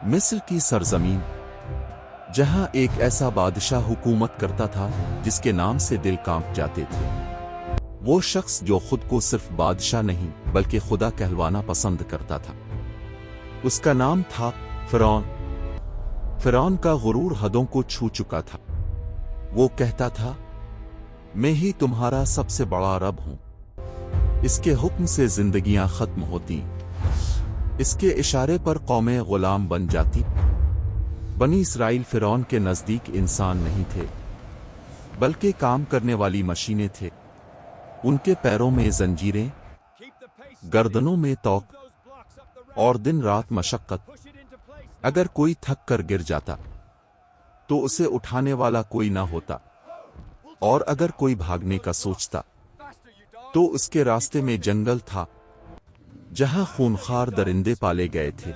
مصر کی سرزمین، جہاں ایک ایسا بادشاہ حکومت کرتا تھا جس کے نام سے دل کانپ جاتے تھے۔ وہ شخص جو خود کو صرف بادشاہ نہیں بلکہ خدا کہلوانا پسند کرتا تھا۔ اس کا نام تھا فرعون۔ فرعون کا غرور حدوں کو چھو چکا تھا۔ وہ کہتا تھا، میں ہی تمہارا سب سے بڑا رب ہوں۔ اس کے حکم سے زندگیاں ختم ہوتی، اس کے اشارے پر قومیں غلام بن جاتی۔ بنی اسرائیل فرعون کے نزدیک انسان نہیں تھے بلکہ کام کرنے والی مشینیں تھے۔ ان کے پیروں میں زنجیریں، گردنوں میں توق اور دن رات مشقت۔ اگر کوئی تھک کر گر جاتا تو اسے اٹھانے والا کوئی نہ ہوتا، اور اگر کوئی بھاگنے کا سوچتا تو اس کے راستے میں جنگل تھا جہاں خونخوار درندے پالے گئے تھے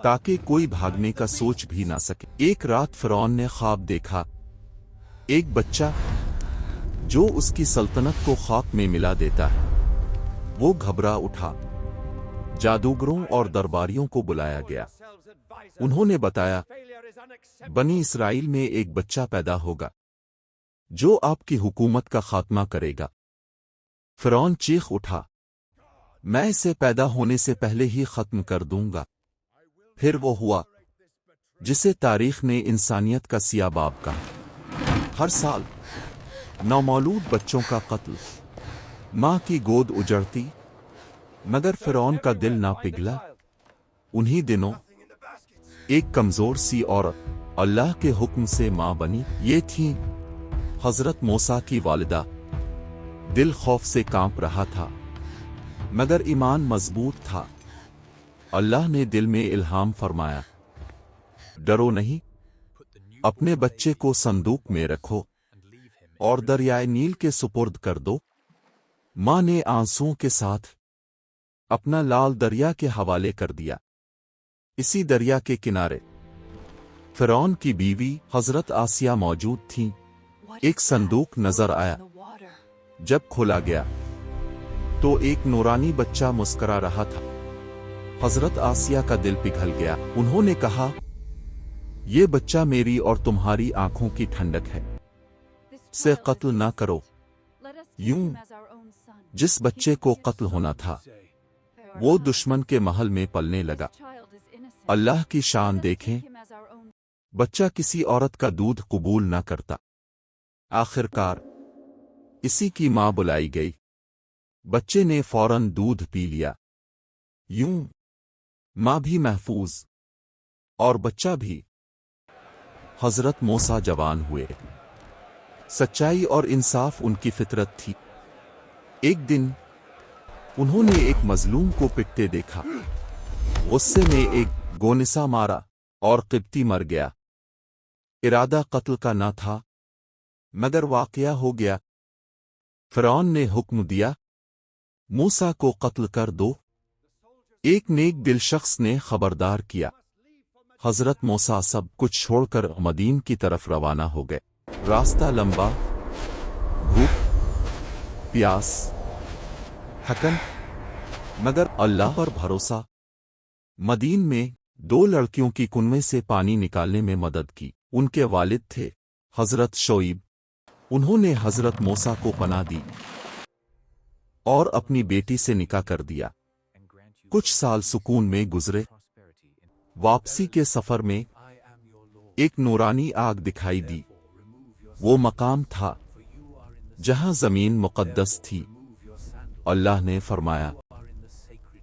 تاکہ کوئی بھاگنے کا سوچ بھی نہ سکے۔ ایک رات فرعون نے خواب دیکھا، ایک بچہ جو اس کی سلطنت کو خاک میں ملا دیتا ہے۔ وہ گھبرا اٹھا، جادوگروں اور درباریوں کو بلایا گیا۔ انہوں نے بتایا، بنی اسرائیل میں ایک بچہ پیدا ہوگا جو آپ کی حکومت کا خاتمہ کرے گا۔ فرعون چیخ اٹھا، میں اسے پیدا ہونے سے پہلے ہی ختم کر دوں گا۔ پھر وہ ہوا جسے تاریخ نے انسانیت کا سیاہ باب کہا۔ ہر سال نومولود بچوں کا قتل، ماں کی گود اجڑتی، مگر فرعون کا دل نہ پگھلا۔ انہی دنوں ایک کمزور سی عورت اللہ کے حکم سے ماں بنی۔ یہ تھی حضرت موسیٰ کی والدہ۔ دل خوف سے کانپ رہا تھا مگر ایمان مضبوط تھا۔ اللہ نے دل میں الہام فرمایا، ڈرو نہیں، اپنے بچے کو صندوق میں رکھو اور دریائے نیل کے سپرد کر دو۔ ماں نے آنسوؤں کے ساتھ اپنا لال دریا کے حوالے کر دیا۔ اسی دریا کے کنارے فرعون کی بیوی حضرت آسیہ موجود تھیں۔ ایک صندوق نظر آیا۔ جب کھولا گیا تو ایک نورانی بچہ مسکرا رہا تھا۔ حضرت آسیہ کا دل پگھل گیا۔ انہوں نے کہا، یہ بچہ میری اور تمہاری آنکھوں کی ٹھنڈک ہے، اسے قتل نہ کرو۔ یوں جس بچے کو قتل ہونا تھا وہ دشمن کے محل میں پلنے لگا۔ اللہ کی شان دیکھیں، بچہ کسی عورت کا دودھ قبول نہ کرتا۔ آخرکار اسی کی ماں بلائی گئی۔ بچے نے فوراً دودھ پی لیا۔ یوں ماں بھی محفوظ اور بچہ بھی۔ حضرت موسیٰ جوان ہوئے۔ سچائی اور انصاف ان کی فطرت تھی۔ ایک دن انہوں نے ایک مظلوم کو پٹتے دیکھا۔ غصے میں ایک گونسا مارا اور قبطی مر گیا۔ ارادہ قتل کا نہ تھا مگر واقعہ ہو گیا۔ فرعون نے حکم دیا، موسیٰ کو قتل کر دو۔ ایک نیک دل شخص نے خبردار کیا۔ حضرت موسیٰ سب کچھ چھوڑ کر مدین کی طرف روانہ ہو گئے۔ راستہ لمبا، بھوک، پیاس، تھکن، مگر اللہ پر بھروسہ۔ مدین میں دو لڑکیوں کی کنویں سے پانی نکالنے میں مدد کی۔ ان کے والد تھے حضرت شعیب۔ انہوں نے حضرت موسیٰ کو پناہ دی اور اپنی بیٹی سے نکاح کر دیا۔ کچھ سال سکون میں گزرے۔ واپسی کے سفر میں ایک نورانی آگ دکھائی دی۔ وہ مقام تھا جہاں زمین مقدس تھی۔ اللہ نے فرمایا،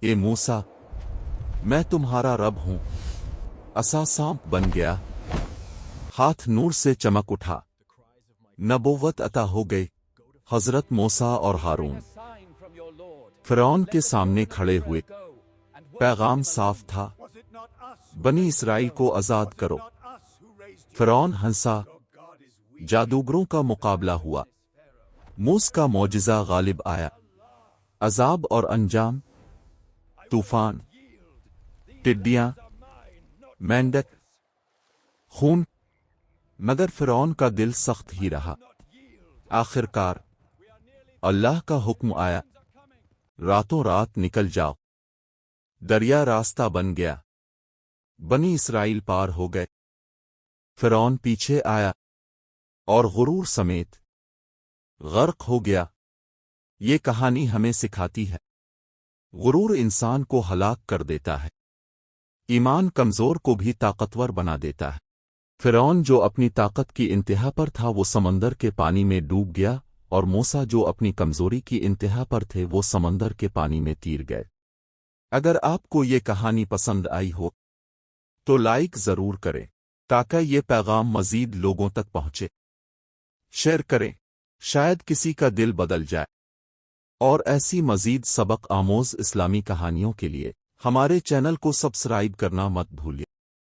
اے موسیٰ، میں تمہارا رب ہوں۔ عصا سانپ بن گیا، ہاتھ نور سے چمک اٹھا، نبوت عطا ہو گئی۔ حضرت موسیٰ اور ہارون فرعون کے سامنے کھڑے ہوئے۔ پیغام صاف تھا، بنی اسرائیل کو آزاد کرو۔ فرعون ہنسا، جادوگروں کا مقابلہ ہوا، موسیٰ کا معجزہ غالب آیا۔ عذاب اور انجام، طوفان، ٹڈیاں، مینڈک، خون، مگر فرعون کا دل سخت ہی رہا۔ آخرکار اللہ کا حکم آیا، راتوں رات نکل جاؤ۔ دریا راستہ بن گیا۔ بنی اسرائیل پار ہو گئے، فرعون پیچھے آیا اور غرور سمیت غرق ہو گیا۔ یہ کہانی ہمیں سکھاتی ہے غرور انسان کو ہلاک کر دیتا ہے، ایمان کمزور کو بھی طاقتور بنا دیتا ہے۔ فرعون جو اپنی طاقت کی انتہا پر تھا وہ سمندر کے پانی میں ڈوب گیا، اور موسیٰ جو اپنی کمزوری کی انتہا پر تھے وہ سمندر کے پانی میں تیر گئے۔ اگر آپ کو یہ کہانی پسند آئی ہو تو لائک ضرور کریں تاکہ یہ پیغام مزید لوگوں تک پہنچے۔ شیئر کریں، شاید کسی کا دل بدل جائے۔ اور ایسی مزید سبق آموز اسلامی کہانیوں کے لیے ہمارے چینل کو سبسکرائب کرنا مت بھولیے۔